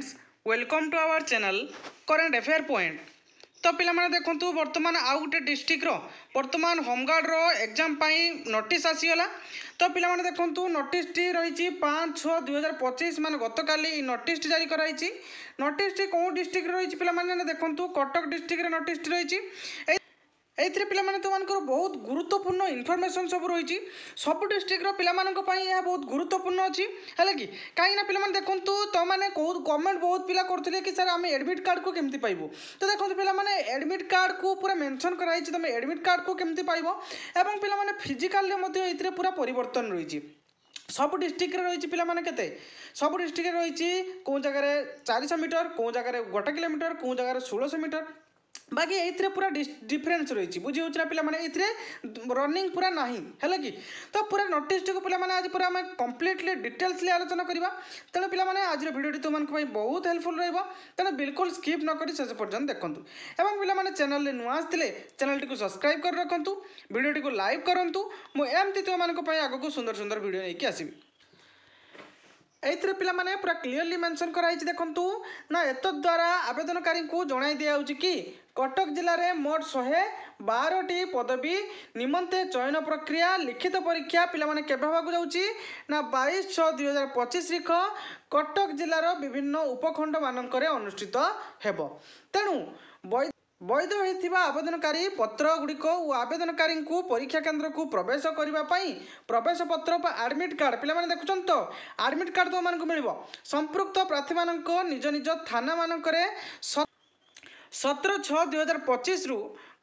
Students welcome to our channel current affair point. तो पिला माने देखंतु वर्तमान आउ गोटे डिस्ट्रिक्ट रो वर्तमान होमगार्ड रो एग्जाम पाई नोटिस आसीगला। तो पिला माने देखंतु नोटिस टी रही 5/6/2025 मान गतकाली नोटिस जारी कराई। नोटिस टी कौ डिस्ट्रिक्ट रही पिला माने देखंतु कटक डिस्ट्रिक्ट रे नोटिस रही। एथिरे पिला माने तुमनकर बहुत गुरुत्वपूर्ण इनफॉरमेशन सब रही सब डिस्ट्रिक्ट रो पिला मानक पई यह बहुत गुरुत्वपूर्ण अछि हैले कि काई ना पिला माने देखंतु तो माने को गवर्नमेंट बहुत पिला करथिले कि सर हम एडमिट कार्ड को केमति पाइबो। तो देखंतु पिला माने एडमिट कार्ड को पूरा मेंशन कराई छि तमे एडमिट कार्ड को केमति पाइबो एवं पिला माने फिजिकल ले मध्ये एथिरे पूरा परिवर्तन रही सब डिस्ट्रिक्ट रही पिला माने केते सब डिस्ट्रिक्ट रही को जगह 400 मीटर को जगह 1 किलोमीटर को जगह 1600 मीटर बाकी ये पूरा डिफरेन्स रही बुझी होना पिला माने ये रनिंग पूरा ना है कि तो पूरा नोटिस टी को पिला माने आज पूरा आम कम्प्लीटली डिटेल्स आलोचना करवा। तेणु पिला माने आज वीडियो तुमको बहुत हेल्पफुल रहा तेणु बिल्कुल स्किप न करी शेष पर्यंत देखंतु एवं पिला माने चैनल रे नुआ आसथिले चैनल टी को सब्सक्राइब कर रखंतु वीडियो टी को लाइक करंतु मु एमती तुमको आगको सुंदर सुंदर वीडियो लेके आसीबी। एथिरे पिला माने पूरा क्लियरली मेंशन कराई देखंतु ना एत द्वारा आवेदनकारी को जणाई दिया कि कटक जिले में मोट 112टी पदवी निमंते चयन प्रक्रिया लिखित परीक्षा पिला माने केबे होबाकु जाउची ना 22/6/2025 तारिख कटक जिलार विभिन्न उपखंड मानकरे अनुष्ठित हेबो। तेणु वैध होइथिबा आवेदनकारी पत्र गुड़िक और आवेदनकारी को परीक्षा केन्द्र को प्रवेश करने प्रवेश पत्र एडमिट कार्ड पिला माने देखुछन तो एडमिट कार्ड तो मानक मिलिबो संपृक्त प्रार्थी मानक निज निज थाना मानकरे 17/6/2025 रु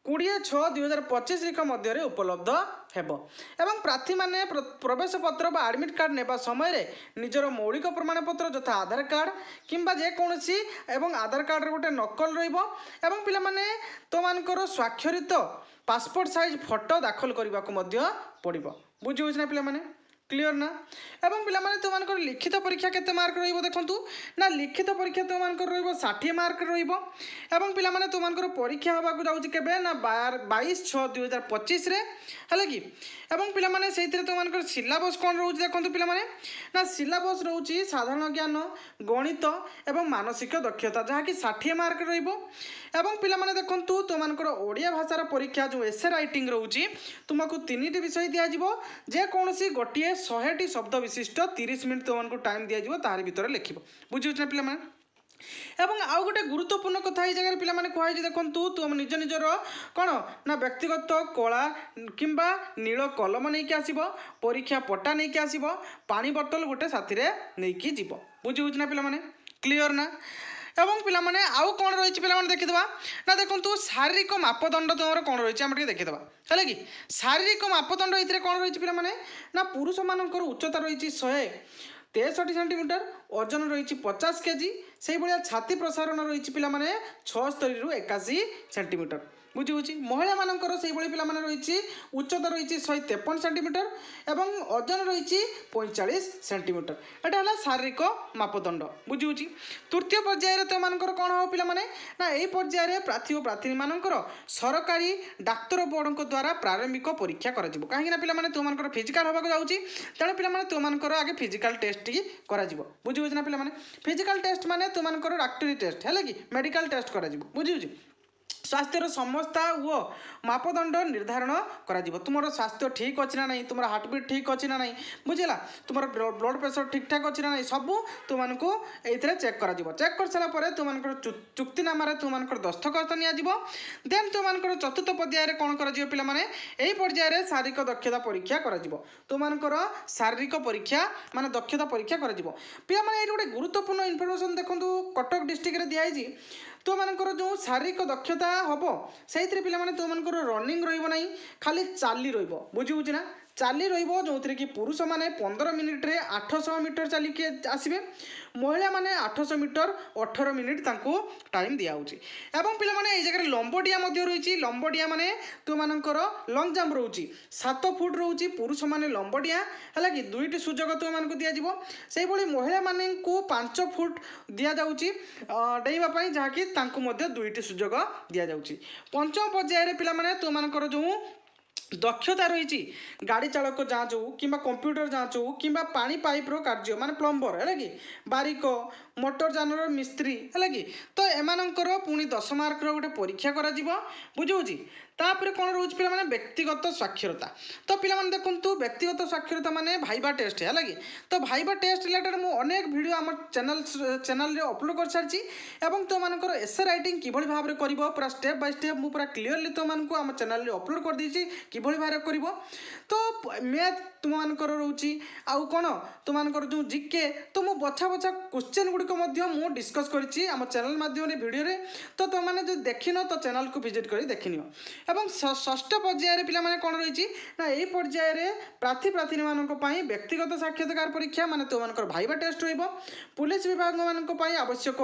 20/6/2025 तारिख मध्य उपलब्ध हेबो एवं प्रार्थी माने प्रवेश पत्र बा एडमिट कार्ड नेबा समय रे निजर मौलिक प्रमाण पत्र यथा आधार कार्ड किंबा जे कोनसी एवं आधार कार्ड रे गोटे नकल रहिबो एवं पिला माने तो मानकर स्वाक्षरित पासपोर्ट साइज फोटो दाखल करबा को मध्य पड़िबो। बुझि होछ ना पिला माने क्लियर ना एवं पिला माने तो मानकर लिखित परीक्षा केते मार्क रहिबो देखंतु ना लिखित परीक्षा तो मानकर रहिबो 60 मार्क रहिबो एवं पिला माने तो मानकर परीक्षा होबा को जाउची केबे ना 22/6/2025 रे हले कि एवं पिला माने सेहितरे तो मानकर सिलेबस कोन रहउची देखंतु पिला माने ना सिलेबस रहउची साधारण ज्ञान गणित एवं मानसिक दक्षता जहा कि 60 मार्क रहिबो एवं पिला माने देखंतु तो मानकर ओडिया भाषार परीक्षा जो एसे राइटिंग रहउची तुमको 3टी विषय दिया जिवो जे कोनसी गोटिए 100टी शब्द विशिष्ट 30 मिनिट तुमको टाइम दिया जिवो तार भीतर लिखिबो। बुझि होछ ना पिला माने एवं आउ गोटे गुरुत्वपूर्ण कथा ये जगह पिला माने कहै जे देखंतु तुम निज निजर कोन ना व्यक्तिगत कला किंबा नील कलम नहीं के आसीबो परीक्षा पट्टा नहीं के आसीबो पानी बोतल गोटे साथी रे नहीं की जीवो। बुझि होछ ना पिला माने क्लियर ना एवं पिला माने आउ कोन रही पिला माने देखिदबा ना देखंतु शारीरिक मापदंड तुमर कोन रही हम टिके देखिदबा हले कि शारीरिक मापदंड इतरे कोन रही पिला माने ना पुरुष मानकर उच्चता रही 163 सेंटीमीटर ओजन रही 50 केजी से भाया छाती प्रसारण रही पिला माने 76 रु 81 सेंटीमीटर। बुझी होची महिला मानकर से भाई पिला माने रही उच्चता रही 153 सेंटीमीटर एवं ओजन रही 45 सेंटीमीटर एटा हला शारीरिक मापदंड। बुझी होची तृतीय पर्यायर तो मानकर कोन हो पिला माने ना एई पर्यायर प्रार्थी और प्रार्थी मानकर सरकारी डाक्तर बोर्ड द्वारा प्रारंभिक परीक्षा करा जिवो काहे ना पिला माने तो मानकर फिजिकल होबा को जाउची तेणु पिला माने तो मानकर आगे फिजिकल टेस्ट टी करा जिवो। बुझी होची ना पिला माने फिजिकल टेस्ट माने तो मानकर डॉक्टरी टेस्ट हैले कि मेडिकल टेस्ट करा जिवो। बुझी होची स्वास्थ्यर समस्या वो मापदंड निर्धारण करा जिवो तुमर स्वास्थ्य ठीक अच्छी ना नहीं तुम हार्टबीट ठीक अच्छी ना नहीं बुझेगा तुम ब्लड प्रेशर ठीक ठाक अच्छी ना नहीं सब तुमको ये चेक करा जिवो चेक कर सारा पर तुम चुक्तिनामा तुम दस्तखत नियाजिवो देन तुम चतुर्थ पर्यायर कौन कर पिला माने एई पर्यायर शारीरिक दक्षता परीक्षा करा जिवो तुमको शारीरिक परीक्षा माने दक्षता परीक्षा करा जिवो पिला माने ये गोटे गुरुत्वपूर्ण इनफॉरमेशन देखंतु कटक डिस्ट्रिक्ट रे दियाई तो मानकर जो शारीरिक दक्षता हम से पिला माने तो मानकर रनिंग रहिबो नहीं खाली चाली रहिबो। बुझी होची ना चाली रहिबो जो कि पुरुष माने 15 मिनिट रे 800 मीटर चाली के आसीबे महिला माने 800 मीटर 18 मिनिट तांको टाइम दिया होची एवं पिला माने ए जगह लंबडिया मध्य रहिची लंबडिया माने तो मानकर लॉन्ग जंप रहउची 7 फुट रहउची पुरुष माने लंबडिया हला कि 2टी सुजोग तो मानको दिया जिवो सेही भली महिला माने को 5 फुट दिया जाउची डेइबा पई जहा कि तांको मध्य 2टी सुजोग दिया जाउची। पंचम पर्याय रे पिला माने तो मानकर जो दक्षता रही गाड़ी चालक जाँच हो कि कंप्यूटर जाँच हो कि पानी पाइप रो कार्य माने प्लम्बर है कि बारिक मोटर जानर मिस्त्री है कि तो एमानकर पुणी 10 मार्कर गोटे परीक्षा करा बुझे तापर कौन रोज पे माने व्यक्तिगत साक्षरता तो पिला माने देखंतु व्यक्तिगत साक्षरता माने भाइबा टेस्ट है कि तो भाइबा टेस्ट रिलेटेड मु अनेक वीडियो आम चैनल रे अपलोड कर सारी एवं तो मानकर एसे राइटिंग किभली भाव करिवो पूरा स्टेप बाय स्टेप मु पूरा क्लियरली तो मानकु आम चैनल रे अपलोड कर देछि किभली भाव करिवो तो मैथ तुम मानकर रोची आउ कोन तुम मानकर जो जीके तो मु बछा बछा क्वेश्चन गुडी को मध्य मु डिस्कस करछि आम चैनल माध्यम रे वीडियो रे तो तुम माने जो देखिनो तो चैनल को विजिट करी देखिनियो एवं षष्ठ पर्यायर पिला माने कोन रहिछि ना एई पर्यायर प्रार्थी मानक पई व्यक्तिगत साक्षात्कार परीक्षा माने तो मानकर भाइबा टेस्ट रहइबो पुलिस विभाग मानक पई आवश्यक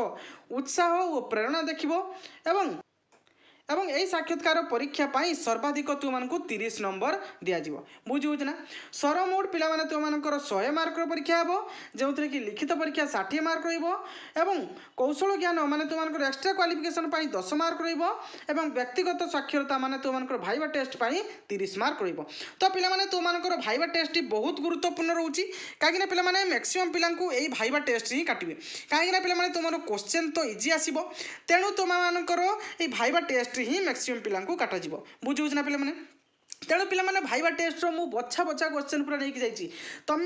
उत्साह और प्रेरणा देखिबो एवं यही साक्षात्कार परीक्षा पाई सर्वाधिक तुमको 30 नंबर दिज्व बुझे सरमोट पिला माने तुमको 100 मार्क परीक्षा हे जो थे कि लिखित परीक्षा 60 मार्क रही कौशल ज्ञान माने तुमको एक्सट्रा क्वालिफिकेशन 10 मार्क रही व्यक्तिगत साक्षरता माने तुमको भाइबा टेस्ट 30 मार्क रही तो पिला माने तुमको भाइबा टेस्ट बहुत गुरुत्वपूर्ण रोचे कहीं पिला माने मैक्सिमम पिला यही भाइबा टेस्ट ही काटे कहीं पिला माने तुम क्वेश्चन तो इजी आसो तेणु तुमको ये भाइबा टेस्ट ही मैक्सिमम पिला काटा बुझे ना पिला तेणु पिला भाइबा टेस्ट मु बछा बछा क्वेश्चन पूरा नहीं जाइए तुम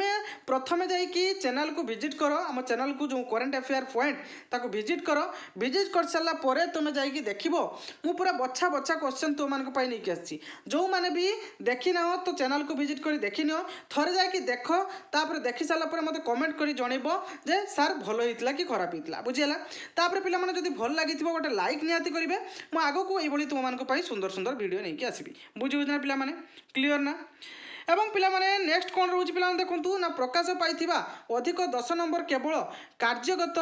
प्रथम जाकि चैनल को विजिट कर आम चैनल को जो करेन्ट अफेयर पॉइंट ताको विजिट कर सारापर तुम जाकि देख मु पूरा बछा बछा क्वेश्चन तुम मानक नहीं आसी जो मैंने भी देखी ना तो चैनल को विजिट कर देखी नियो थरे जाकि देख तापर देखी सारापर मत कमेंट कर जनइब जे सार भल होता कि खराब होता बुझीगला तापर पिला माने जदि भल लगी गोटे लाइक निहाती करेंगे मु आगक ये तुम मानक सुंदर सुंदर वीडियो नहीं आसबि बुझे ना पिला क्लियर ना एवं पिला माने नेक्स्ट कौन रोज पिला देखु ना प्रकाश पाई अधिक 10 नंबर केवल कार्यगत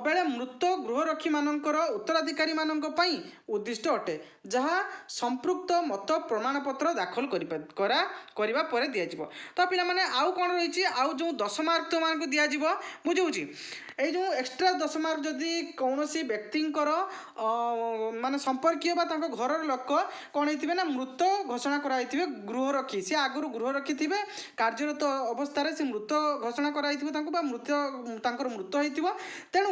बेले मृत गृहरक्षी मानकर उत्तराधिकारी मानक पई उद्दिष्ट अटे जहाँ संपृक्त मत प्रमाणपत्र दाखल करा परे दिया तो पिला माने आउ कौन रही आउ जो 10 मार्क तो मानक दिया बुझे ये जो एक्सट्रा 10 मार्क जदि कौन व्यक्तिंकर माने संपर्कीय घर लोक कौन होते ना मृत घोषणा कराई गृहरक्षी सी आगु गृहरक्षी थे कार्यरत अवस्था से मृत घोषणा कराई मृत मृत होती तेणु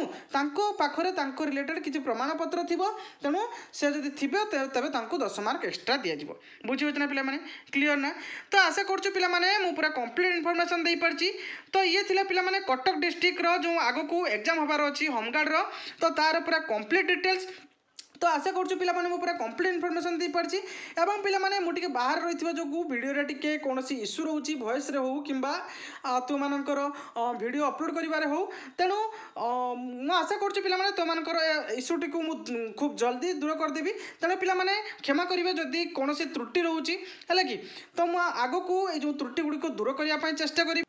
पाखरे रिलेटेड किसी प्रमाणपत्र थी तेणु से जदि थे तेरे 10 मार्क एक्सट्रा दिज्व बुझे ना पे क्लीयर ना तो आशा करुँ पिला मु पूरा कंप्लीट इनफॉरमेशन दे पार्ची तो ये थिला पिला माने कटक डिस्ट्रिक्ट रो जो आगो को एग्जाम हबार अच्छी होमगार्ड रो तो तार पूरा कंप्लीट डिटेल्स तो आशा करुँ पिला माने पूरा कंप्लीट इनफॉरमेशन दे पार्ची एवं पिला माने मु टिके बाहर रही जो वीडियो रे टिके कोनोसी इश्यू रोची वॉइस रे हो किंबा तो मानकर वीडियो अपलोड करिवारे हो तेणु मु आशा करुँ पिला माने तो मानकर इश्यू टिको मु खूब जल्दी दूर कर देबी तेणु पिला माने क्षमा करिवे जदी कोनोसी त्रुटि रोची हैला कि तो मु आगो को ए जो त्रुटि गुडी को दूर करिया पई चेष्टा करी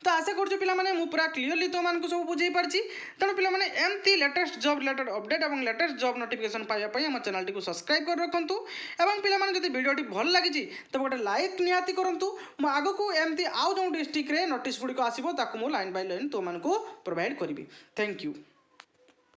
तो आशा करुँ पिला माने मु पूरा क्लीयरली तो मानक सब बुझे पार्ची तेणु पिला माने एमती लेटेस्ट जॉब रिलेटेड अपडेट और लेटेस्ट जॉब नोटिफिकेशन पाइबा आम चैनल टी सब्सक्राइब कर रखु और पिला माने जदि वीडियो भल लगी तब गोटे लाइक निहाती करूँ मु आगक एमती आउ जो डिस्ट्रिक्ट रे नोटिस गुड़िक आसो ताकू मु लाइन बाय लाइन तो मानक प्रोवाइड करी थैंक यू।